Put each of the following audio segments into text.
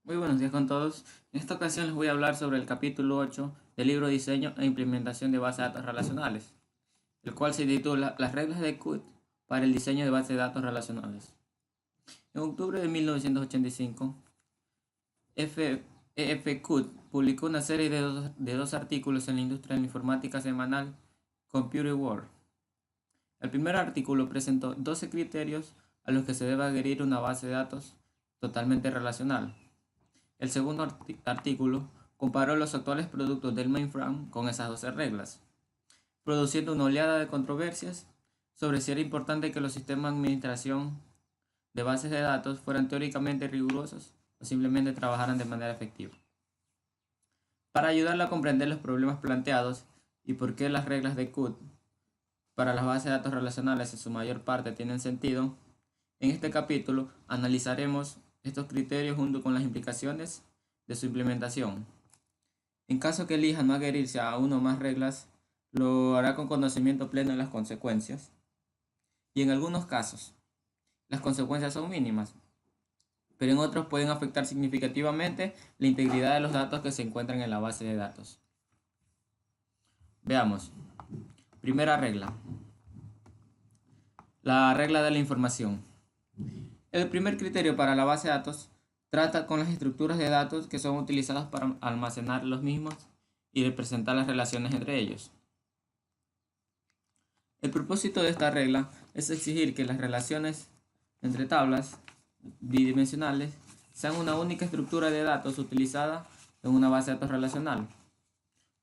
Muy buenos días con todos. En esta ocasión les voy a hablar sobre el capítulo 8 del libro Diseño e Implementación de Bases de Datos Relacionales, el cual se titula Las reglas de Qt para el diseño de bases de datos relacionales. En octubre de 1985, E.F. Qt publicó una serie de dos artículos en la industria de la informática semanal Computer World. El primer artículo presentó 12 criterios a los que se debe adherir una base de datos totalmente relacional. El segundo artículo comparó los actuales productos del mainframe con esas 12 reglas, produciendo una oleada de controversias sobre si era importante que los sistemas de administración de bases de datos fueran teóricamente rigurosos o simplemente trabajaran de manera efectiva. Para ayudarle a comprender los problemas planteados y por qué las reglas de Qt para las bases de datos relacionales en su mayor parte tienen sentido, en este capítulo analizaremos estos criterios junto con las implicaciones de su implementación. En caso que elija no adherirse a una o más reglas, lo hará con conocimiento pleno de las consecuencias. Y en algunos casos, las consecuencias son mínimas, pero en otros pueden afectar significativamente la integridad de los datos que se encuentran en la base de datos. Veamos. Primera regla. La regla de la información. El primer criterio para la base de datos trata con las estructuras de datos que son utilizadas para almacenar los mismos y representar las relaciones entre ellos. El propósito de esta regla es exigir que las relaciones entre tablas bidimensionales sean una única estructura de datos utilizada en una base de datos relacional.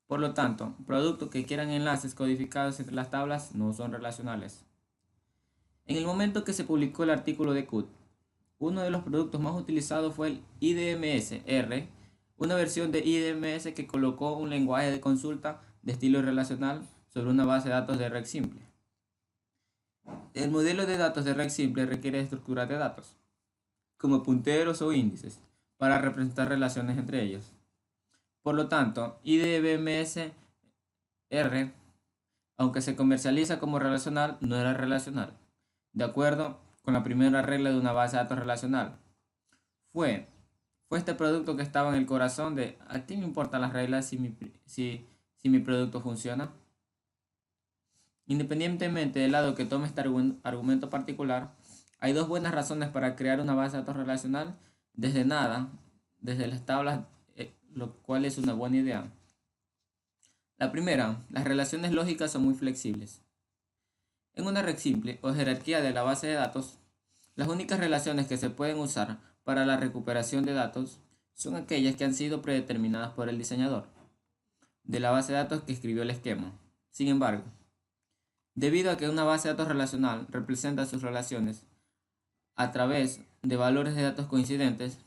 Por lo tanto, productos que quieran enlaces codificados entre las tablas no son relacionales. En el momento que se publicó el artículo de Qt, uno de los productos más utilizados fue el IDMS-R, una versión de IDMS que colocó un lenguaje de consulta de estilo relacional sobre una base de datos de red simple. El modelo de datos de red simple requiere estructuras de datos, como punteros o índices, para representar relaciones entre ellos. Por lo tanto, IDMS-R, aunque se comercializa como relacional, no era relacional, de acuerdo con la primera regla de una base de datos relacional. Fue este producto que estaba en el corazón de ¿a quién le importan las reglas si mi producto funciona? Independientemente del lado que tome este argumento particular, hay dos buenas razones para crear una base de datos relacional desde nada, desde las tablas, lo cual es una buena idea. La primera, las relaciones lógicas son muy flexibles. En una red simple o jerarquía de la base de datos, las únicas relaciones que se pueden usar para la recuperación de datos son aquellas que han sido predeterminadas por el diseñador de la base de datos que escribió el esquema. Sin embargo, debido a que una base de datos relacional representa sus relaciones a través de valores de datos coincidentes,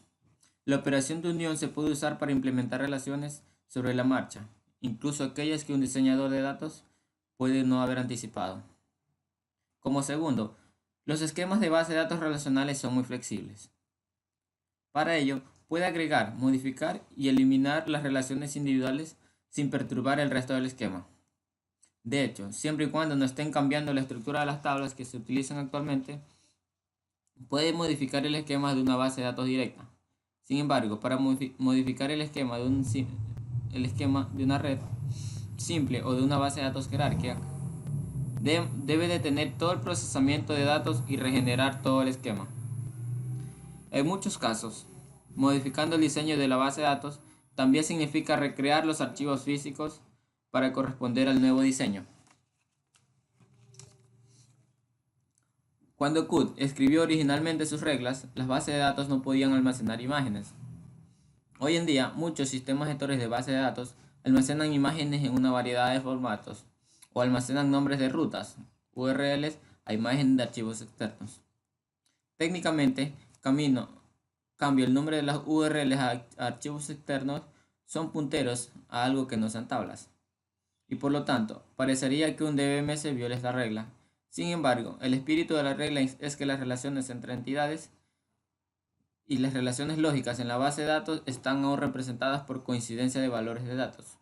la operación de unión se puede usar para implementar relaciones sobre la marcha, incluso aquellas que un diseñador de datos puede no haber anticipado. Como segundo, los esquemas de base de datos relacionales son muy flexibles. Para ello, puede agregar, modificar y eliminar las relaciones individuales sin perturbar el resto del esquema. De hecho, siempre y cuando no estén cambiando la estructura de las tablas que se utilizan actualmente, puede modificar el esquema de una base de datos directa. Sin embargo, para modificar el esquema de una red simple o de una base de datos jerárquica, debe detener todo el procesamiento de datos y regenerar todo el esquema. En muchos casos, modificando el diseño de la base de datos también significa recrear los archivos físicos para corresponder al nuevo diseño. Cuando Qt escribió originalmente sus reglas, las bases de datos no podían almacenar imágenes. Hoy en día, muchos sistemas gestores de bases de datos almacenan imágenes en una variedad de formatos o almacenan nombres de rutas, URLs, a imágenes de archivos externos. Técnicamente, cambio el nombre de las URLs a archivos externos son punteros a algo que no sean tablas. Y por lo tanto, parecería que un DBMS viola esta regla. Sin embargo, el espíritu de la regla es que las relaciones entre entidades y las relaciones lógicas en la base de datos están aún representadas por coincidencia de valores de datos,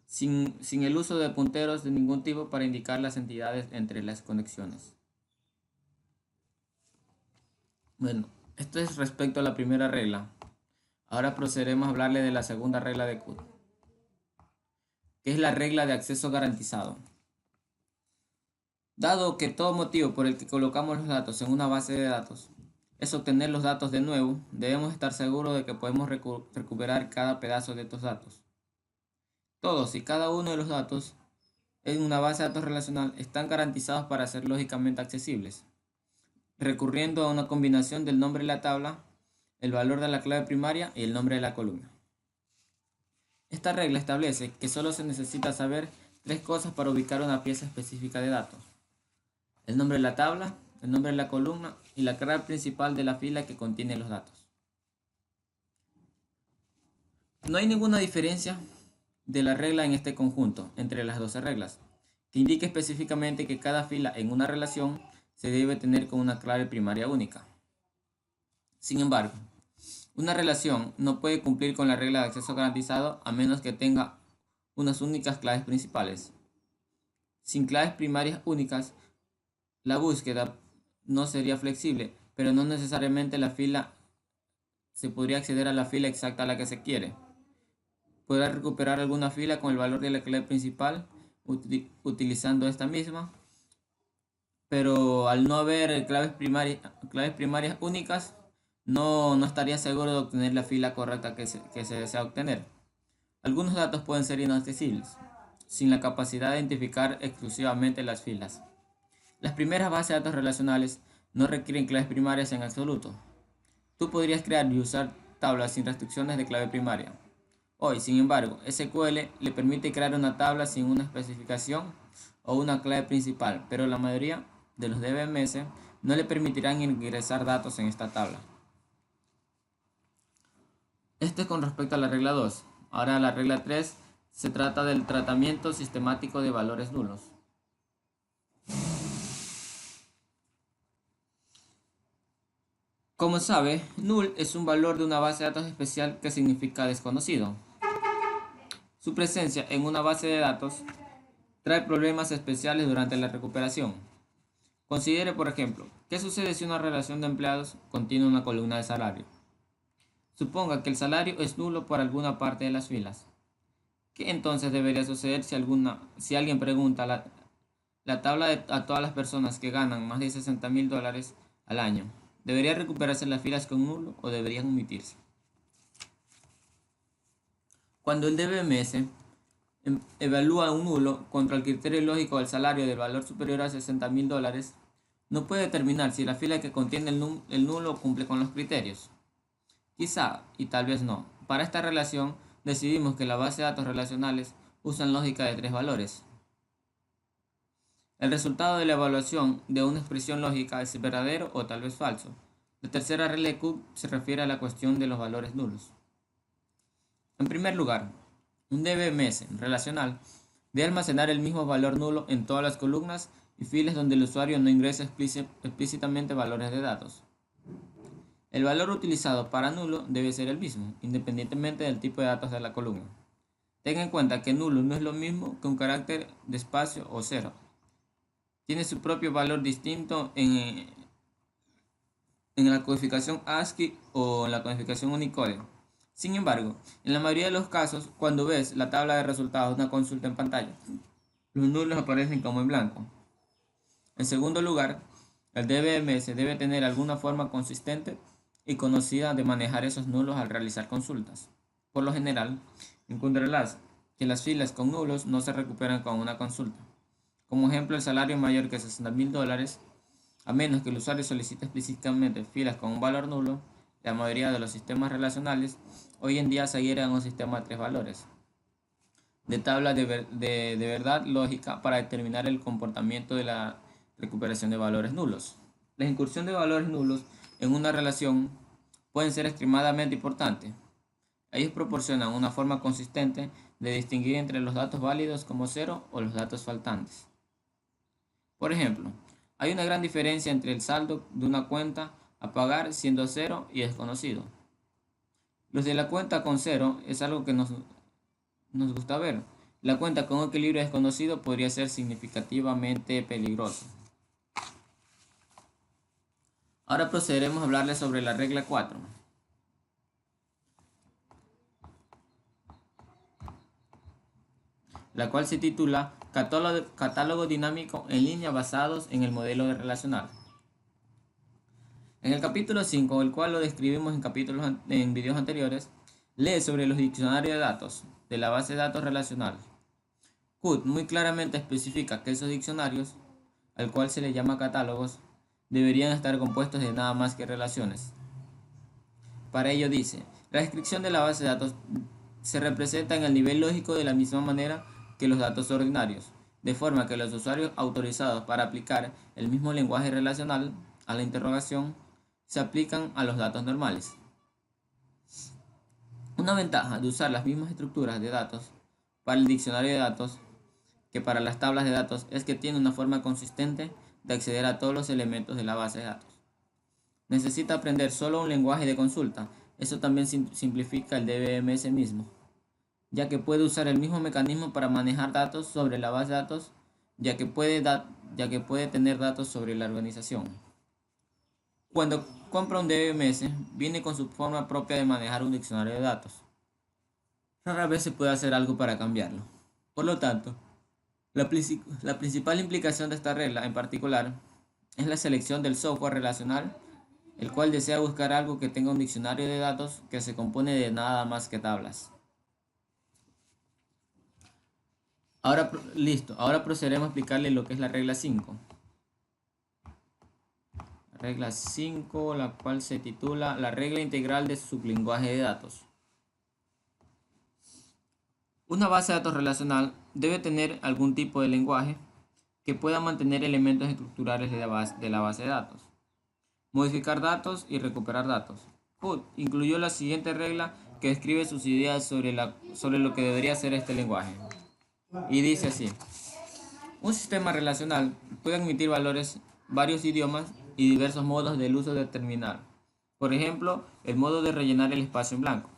sin el uso de punteros de ningún tipo para indicar las entidades entre las conexiones. Bueno, esto es respecto a la primera regla. Ahora procederemos a hablarle de la segunda regla de Cook, que es la regla de acceso garantizado. Dado que todo motivo por el que colocamos los datos en una base de datos es obtener los datos de nuevo, debemos estar seguros de que podemos recuperar cada pedazo de estos datos. Todos y cada uno de los datos en una base de datos relacional están garantizados para ser lógicamente accesibles, recurriendo a una combinación del nombre de la tabla, el valor de la clave primaria y el nombre de la columna. Esta regla establece que solo se necesita saber tres cosas para ubicar una pieza específica de datos: el nombre de la tabla, el nombre de la columna y la clave principal de la fila que contiene los datos. No hay ninguna diferencia de la regla en este conjunto entre las 12 reglas, que indique específicamente que cada fila en una relación se debe tener con una clave primaria única. Sin embargo, una relación no puede cumplir con la regla de acceso garantizado a menos que tenga unas únicas claves principales. Sin claves primarias únicas, la búsqueda no sería flexible, pero no necesariamente se podría acceder a la fila exacta a la que se quiere. Podrá recuperar alguna fila con el valor de la clave principal utilizando esta misma, pero al no haber claves primarias únicas, no estaría seguro de obtener la fila correcta que se desea obtener. Algunos datos pueden ser inaccesibles, sin la capacidad de identificar exclusivamente las filas. Las primeras bases de datos relacionales no requieren claves primarias en absoluto. Tú podrías crear y usar tablas sin restricciones de clave primaria. Hoy, sin embargo, SQL le permite crear una tabla sin una especificación o una clave principal, pero la mayoría de los DBMS no le permitirán ingresar datos en esta tabla. Esto es con respecto a la regla 2. Ahora la regla 3 se trata del tratamiento sistemático de valores nulos. Como sabe, null es un valor de una base de datos especial que significa desconocido. Su presencia en una base de datos trae problemas especiales durante la recuperación. Considere, por ejemplo, qué sucede si una relación de empleados contiene una columna de salario. Suponga que el salario es nulo por alguna parte de las filas. ¿Qué entonces debería suceder si alguien pregunta la tabla a todas las personas que ganan más de $60,000 al año? ¿Debería recuperarse las filas con nulo o deberían omitirse? Cuando el DBMS evalúa un nulo contra el criterio lógico del salario del valor superior a $60,000, no puede determinar si la fila que contiene el nulo cumple con los criterios. Quizá, y tal vez no. Para esta relación, decidimos que la base de datos relacionales usan lógica de tres valores. El resultado de la evaluación de una expresión lógica es verdadero o tal vez falso. La tercera regla de Cook se refiere a la cuestión de los valores nulos. En primer lugar, un DBMS relacional debe almacenar el mismo valor nulo en todas las columnas y filas donde el usuario no ingresa explícitamente valores de datos. El valor utilizado para nulo debe ser el mismo, independientemente del tipo de datos de la columna. Tenga en cuenta que nulo no es lo mismo que un carácter de espacio o cero. Tiene su propio valor distinto en la codificación ASCII o en la codificación Unicode. Sin embargo, en la mayoría de los casos, cuando ves la tabla de resultados de una consulta en pantalla, los nulos aparecen como en blanco. En segundo lugar, el DBMS debe tener alguna forma consistente y conocida de manejar esos nulos al realizar consultas. Por lo general, encontrarás que las filas con nulos no se recuperan con una consulta. Como ejemplo, el salario mayor que $60,000, a menos que el usuario solicite explícitamente filas con un valor nulo. La mayoría de los sistemas relacionales hoy en día se adhieren a un sistema de tres valores de tabla de verdad lógica para determinar el comportamiento de la recuperación de valores nulos. La incursión de valores nulos en una relación pueden ser extremadamente importantes. Ellos proporcionan una forma consistente de distinguir entre los datos válidos como cero o los datos faltantes. Por ejemplo, hay una gran diferencia entre el saldo de una cuenta a pagar siendo cero y desconocido. Los de la cuenta con cero es algo que nos gusta ver. La cuenta con equilibrio desconocido podría ser significativamente peligrosa. Ahora procederemos a hablarles sobre la regla 4. la cual se titula Catálogo dinámico en línea basados en el modelo de relacional. En el capítulo 5, el cual lo describimos en videos anteriores, lee sobre los diccionarios de datos de la base de datos relacional. Qt muy claramente especifica que esos diccionarios, al cual se les llama catálogos, deberían estar compuestos de nada más que relaciones. Para ello dice, la descripción de la base de datos se representa en el nivel lógico de la misma manera que los datos ordinarios, de forma que los usuarios autorizados para aplicar el mismo lenguaje relacional a la interrogación se aplican a los datos normales. Una ventaja de usar las mismas estructuras de datos para el diccionario de datos que para las tablas de datos es que tiene una forma consistente de acceder a todos los elementos de la base de datos. Necesita aprender solo un lenguaje de consulta. Eso también simplifica el DBMS mismo, ya que puede usar el mismo mecanismo para manejar datos sobre la base de datos, ya que puede tener datos sobre la organización. Cuando compra un DBMS, viene con su forma propia de manejar un diccionario de datos. Rara vez se puede hacer algo para cambiarlo. Por lo tanto, la principal implicación de esta regla en particular es la selección del software relacional, el cual desea buscar algo que tenga un diccionario de datos que se compone de nada más que tablas. Ahora procederemos a explicarle lo que es la regla 5. Regla 5, la cual se titula la regla integral de sublenguaje de datos. Una base de datos relacional debe tener algún tipo de lenguaje que pueda mantener elementos estructurales de la base de datos, modificar datos y recuperar datos. Qt incluyó la siguiente regla que describe sus ideas sobre lo que debería ser este lenguaje. Y dice así: un sistema relacional puede admitir varios idiomas y diversos modos del uso del terminal. Por ejemplo, el modo de rellenar el espacio en blanco.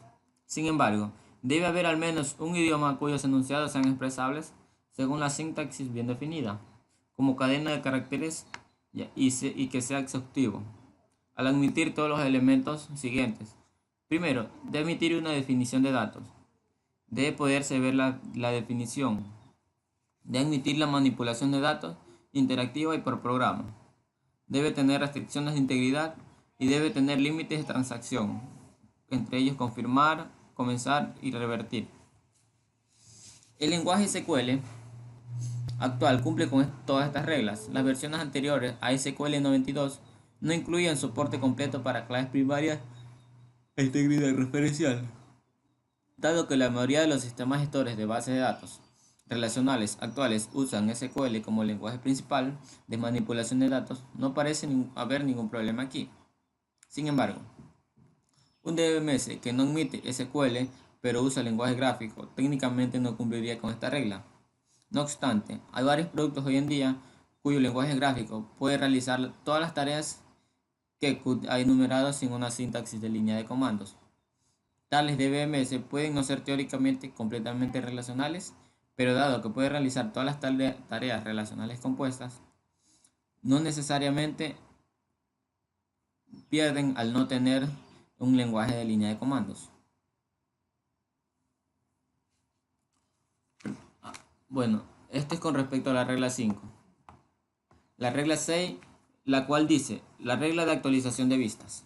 Sin embargo, debe haber al menos un idioma cuyos enunciados sean expresables según la sintaxis bien definida, como cadena de caracteres y que sea exhaustivo, al admitir todos los elementos siguientes. Primero, debe emitir una definición de datos. Debe poderse ver la definición. Debe admitir la manipulación de datos interactiva y por programa. Debe tener restricciones de integridad y debe tener límites de transacción, entre ellos confirmar, comenzar y revertir. El lenguaje SQL actual cumple con todas estas reglas. Las versiones anteriores a SQL 92 no incluían soporte completo para claves primarias e integridad referencial. Dado que la mayoría de los sistemas gestores de bases de datos relacionales actuales usan SQL como lenguaje principal de manipulación de datos, no parece haber ningún problema aquí. Sin embargo, un DBMS que no admite SQL pero usa lenguaje gráfico técnicamente no cumpliría con esta regla. No obstante, hay varios productos hoy en día cuyo lenguaje gráfico puede realizar todas las tareas que Qt ha enumerado sin una sintaxis de línea de comandos. Tales DBMS pueden no ser teóricamente completamente relacionales, pero dado que puede realizar todas las tareas relacionales compuestas, no necesariamente pierden al no tener un lenguaje de línea de comandos. Bueno, esto es con respecto a la regla 5. La regla 6, la cual dice, la regla de actualización de vistas.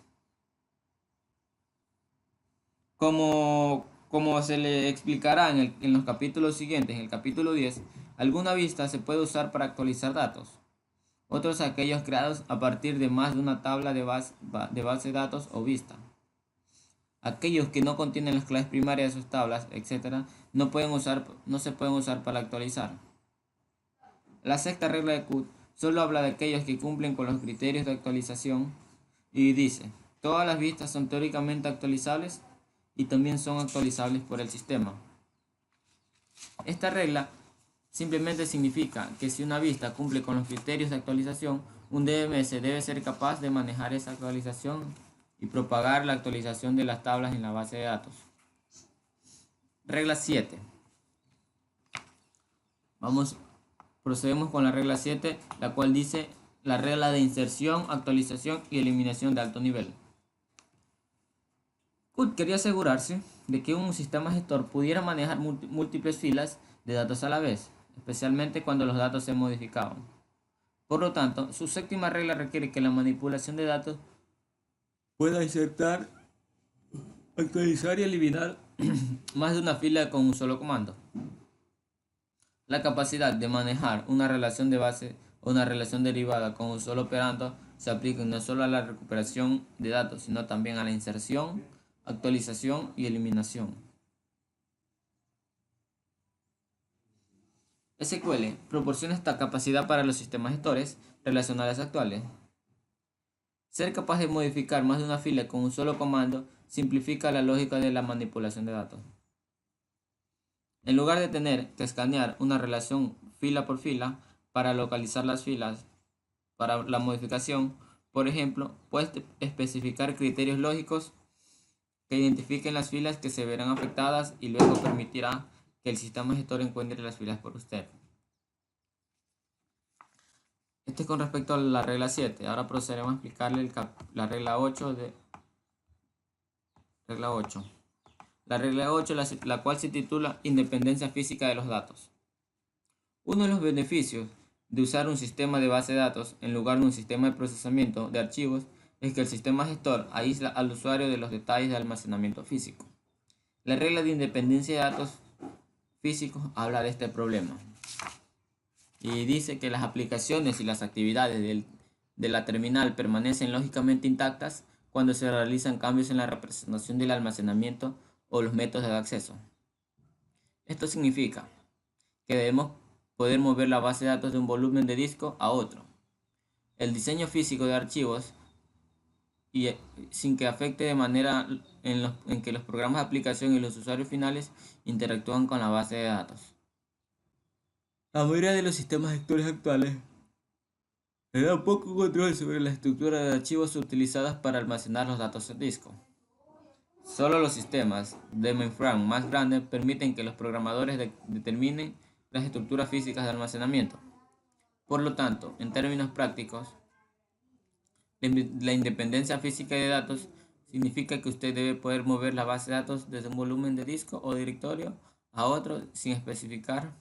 Como se le explicará en los capítulos siguientes, en el capítulo 10, alguna vista se puede usar para actualizar datos. Otros aquellos creados a partir de más de una tabla de base de datos o vista. Aquellos que no contienen las claves primarias de sus tablas, etc., no se pueden usar para actualizar. La sexta regla de Qt solo habla de aquellos que cumplen con los criterios de actualización y dice, todas las vistas son teóricamente actualizables y también son actualizables por el sistema. Esta regla simplemente significa que si una vista cumple con los criterios de actualización, un DBMS debe ser capaz de manejar esa actualización y propagar la actualización de las tablas en la base de datos. Regla 7. Procedemos con la regla 7, la cual dice la regla de inserción, actualización y eliminación de alto nivel. Qt quería asegurarse de que un sistema gestor pudiera manejar múltiples filas de datos a la vez, especialmente cuando los datos se modificaban. Por lo tanto, su séptima regla requiere que la manipulación de datos pueda insertar, actualizar y eliminar más de una fila con un solo comando. La capacidad de manejar una relación de base o una relación derivada con un solo operando se aplica no solo a la recuperación de datos, sino también a la inserción, actualización y eliminación. SQL proporciona esta capacidad para los sistemas gestores relacionales actuales. Ser capaz de modificar más de una fila con un solo comando simplifica la lógica de la manipulación de datos. En lugar de tener que escanear una relación fila por fila para localizar las filas para la modificación, por ejemplo, puedes especificar criterios lógicos que identifiquen las filas que se verán afectadas y luego permitirá que el sistema gestor encuentre las filas por usted. Esto es con respecto a la regla 7. Ahora procederemos a explicarle la regla 8 de regla 8. La regla 8, la cual se titula Independencia física de los datos. Uno de los beneficios de usar un sistema de base de datos en lugar de un sistema de procesamiento de archivos es que el sistema gestor aísla al usuario de los detalles de almacenamiento físico. La regla de independencia de datos físicos habla de este problema y dice que las aplicaciones y las actividades de la terminal permanecen lógicamente intactas cuando se realizan cambios en la representación del almacenamiento o los métodos de acceso. Esto significa que debemos poder mover la base de datos de un volumen de disco a otro. El diseño físico de archivos y sin que afecte de manera en que los programas de aplicación y los usuarios finales interactúan con la base de datos. La mayoría de los sistemas gestores actuales le dan poco control sobre la estructura de archivos utilizadas para almacenar los datos en disco. Solo los sistemas de mainframe más grandes permiten que los programadores determinen las estructuras físicas de almacenamiento. Por lo tanto, en términos prácticos, la independencia física de datos significa que usted debe poder mover la base de datos desde un volumen de disco o directorio a otro sin especificar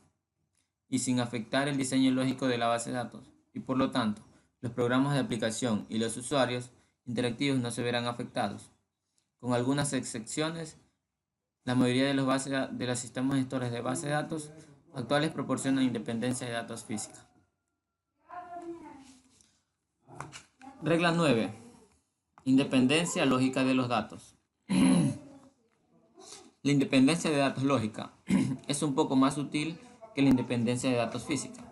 y sin afectar el diseño lógico de la base de datos. Y por lo tanto, los programas de aplicación y los usuarios interactivos no se verán afectados. Con algunas excepciones, la mayoría de los sistemas gestores de base de datos actuales proporcionan independencia de datos física. Regla 9. Independencia lógica de los datos. La independencia de datos lógica es un poco más sutil que la independencia de datos física.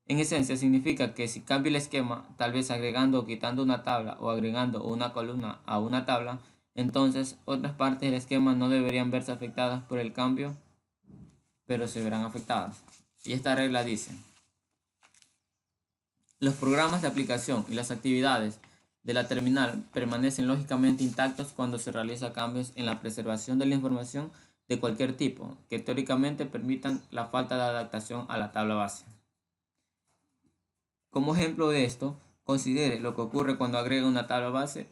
En esencia significa que si cambio el esquema, tal vez agregando o quitando una tabla o agregando una columna a una tabla, entonces otras partes del esquema no deberían verse afectadas por el cambio, pero se verán afectadas. Y esta regla dice: los programas de aplicación y las actividades de la terminal permanecen lógicamente intactos cuando se realizan cambios en la preservación de la información de cualquier tipo, que teóricamente permitan la falta de adaptación a la tabla base. Como ejemplo de esto, considere lo que ocurre cuando agrega una tabla base.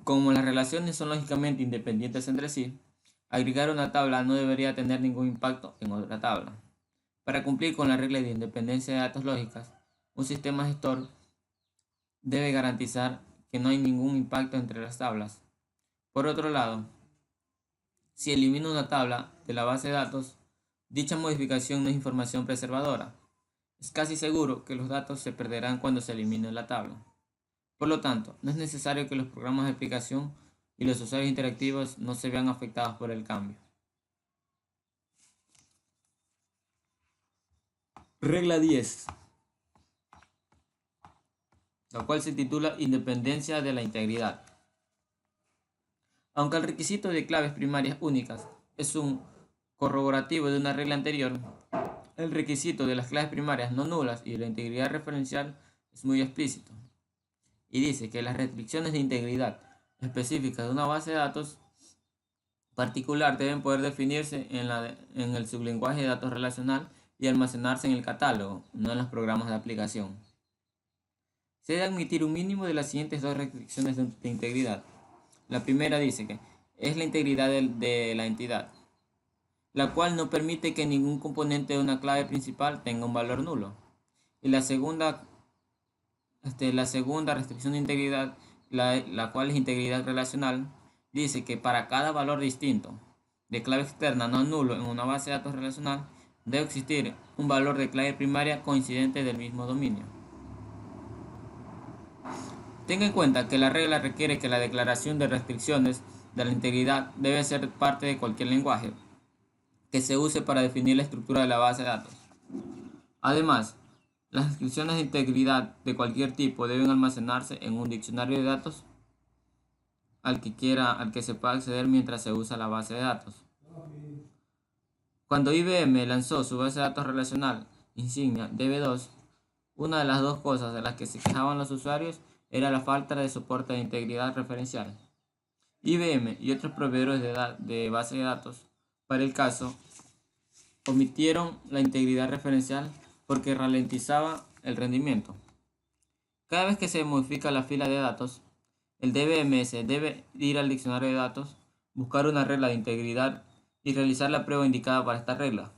Como las relaciones son lógicamente independientes entre sí, agregar una tabla no debería tener ningún impacto en otra tabla. Para cumplir con la regla de independencia de datos lógicas, un sistema gestor debe garantizar que no hay ningún impacto entre las tablas. Por otro lado, si elimino una tabla de la base de datos, dicha modificación no es información preservadora. Es casi seguro que los datos se perderán cuando se elimine la tabla. Por lo tanto, no es necesario que los programas de aplicación y los usuarios interactivos no se vean afectados por el cambio. Regla 10, la cual se titula Independencia de la integridad. Aunque el requisito de claves primarias únicas es un corroborativo de una regla anterior, el requisito de las claves primarias no nulas y de la integridad referencial es muy explícito y dice que las restricciones de integridad específicas de una base de datos particular deben poder definirse en el sublenguaje de datos relacional y almacenarse en el catálogo, no en los programas de aplicación. Se debe admitir un mínimo de las siguientes dos restricciones de integridad. La primera dice que es la integridad de la entidad. la cual no permite que ningún componente de una clave principal tenga un valor nulo. Y la segunda restricción de integridad, la cual es integridad relacional, dice que para cada valor distinto de clave externa no nulo en una base de datos relacional, debe existir un valor de clave primaria coincidente del mismo dominio. Tenga en cuenta que la regla requiere que la declaración de restricciones de la integridad debe ser parte de cualquier lenguaje que se use para definir la estructura de la base de datos. Además, las descripciones de integridad de cualquier tipo deben almacenarse en un diccionario de datos al que se pueda acceder mientras se usa la base de datos. Cuando IBM lanzó su base de datos relacional insignia DB2, una de las dos cosas de las que se quejaban los usuarios era la falta de soporte de integridad referencial. IBM y otros proveedores de base de datos para el caso omitieron la integridad referencial porque ralentizaba el rendimiento. Cada vez que se modifica la fila de datos, el DBMS debe ir al diccionario de datos, buscar una regla de integridad y realizar la prueba indicada para esta regla.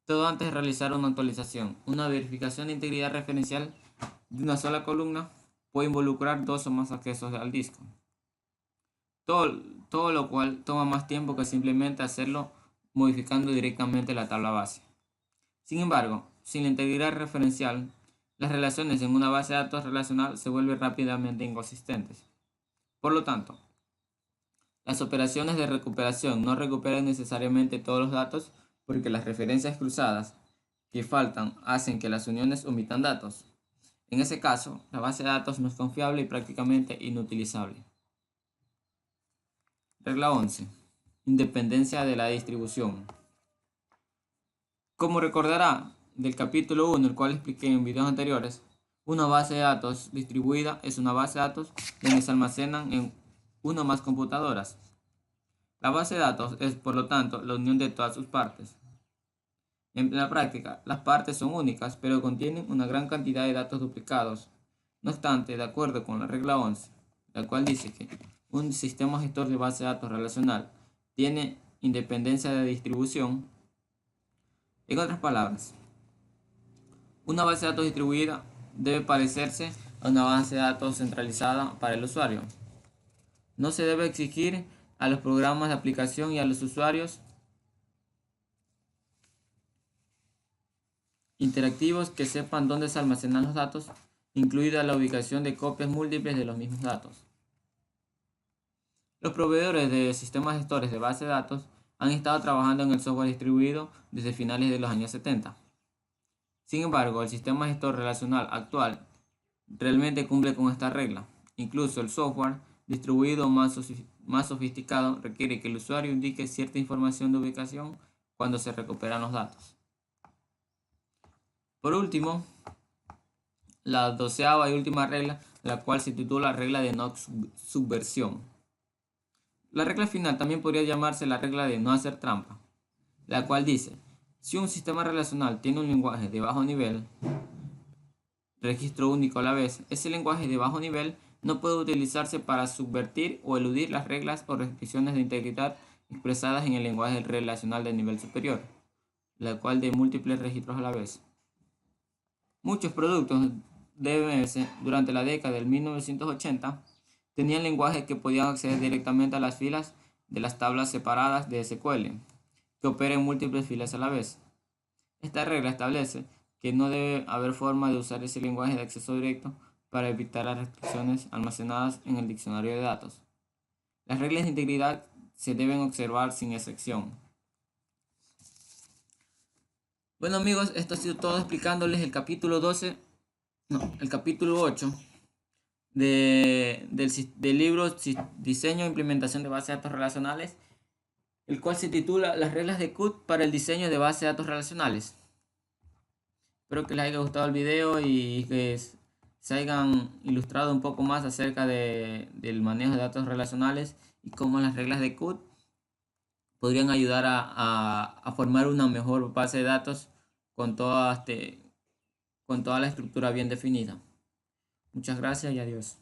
Todo antes de realizar una actualización. Una verificación de integridad referencial de una sola columna puede involucrar dos o más accesos al disco. Todo lo cual toma más tiempo que simplemente hacerlo modificando directamente la tabla base. Sin embargo, sin la integridad referencial, las relaciones en una base de datos relacional se vuelven rápidamente inconsistentes. Por lo tanto, las operaciones de recuperación no recuperan necesariamente todos los datos porque las referencias cruzadas que faltan hacen que las uniones omitan datos. En ese caso, la base de datos no es confiable y prácticamente inutilizable. Regla 11. Independencia de la distribución. Como recordará del capítulo 1, el cual expliqué en videos anteriores, una base de datos distribuida es una base de datos donde se almacenan en una o más computadoras. La base de datos es, por lo tanto, la unión de todas sus partes. En la práctica, las partes son únicas, pero contienen una gran cantidad de datos duplicados. No obstante, de acuerdo con la regla 11, la cual dice que un sistema gestor de base de datos relacional tiene independencia de distribución, en otras palabras, una base de datos distribuida debe parecerse a una base de datos centralizada para el usuario. No se debe exigir a los programas de aplicación y a los usuarios interactivos que sepan dónde se almacenan los datos, incluida la ubicación de copias múltiples de los mismos datos. Los proveedores de sistemas gestores de base de datos han estado trabajando en el software distribuido desde finales de los años 70. Sin embargo, el sistema gestor relacional actual realmente cumple con esta regla. Incluso el software distribuido más sofisticado requiere que el usuario indique cierta información de ubicación cuando se recuperan los datos. Por último, la 12ª y última regla, la cual se titula regla de no subversión. La regla final también podría llamarse la regla de no hacer trampa, la cual dice: si un sistema relacional tiene un lenguaje de bajo nivel, registro único a la vez, ese lenguaje de bajo nivel no puede utilizarse para subvertir o eludir las reglas o restricciones de integridad expresadas en el lenguaje relacional de nivel superior, la cual de múltiples registros a la vez. Muchos productos DBMS durante la década del 1980 tenían lenguajes que podían acceder directamente a las filas de las tablas separadas de SQL, que operan en múltiples filas a la vez. Esta regla establece que no debe haber forma de usar ese lenguaje de acceso directo para evitar las restricciones almacenadas en el diccionario de datos. Las reglas de integridad se deben observar sin excepción. Bueno amigos, esto ha sido todo explicándoles el capítulo 8 del libro Diseño e Implementación de Bases de Datos Relacionales, el cual se titula Las reglas de CUT para el diseño de bases de datos relacionales. Espero que les haya gustado el video y que se hayan ilustrado un poco más acerca del manejo de datos relacionales y cómo las reglas de CUT podrían ayudar a formar una mejor base de datos con toda la estructura bien definida. Muchas gracias y adiós.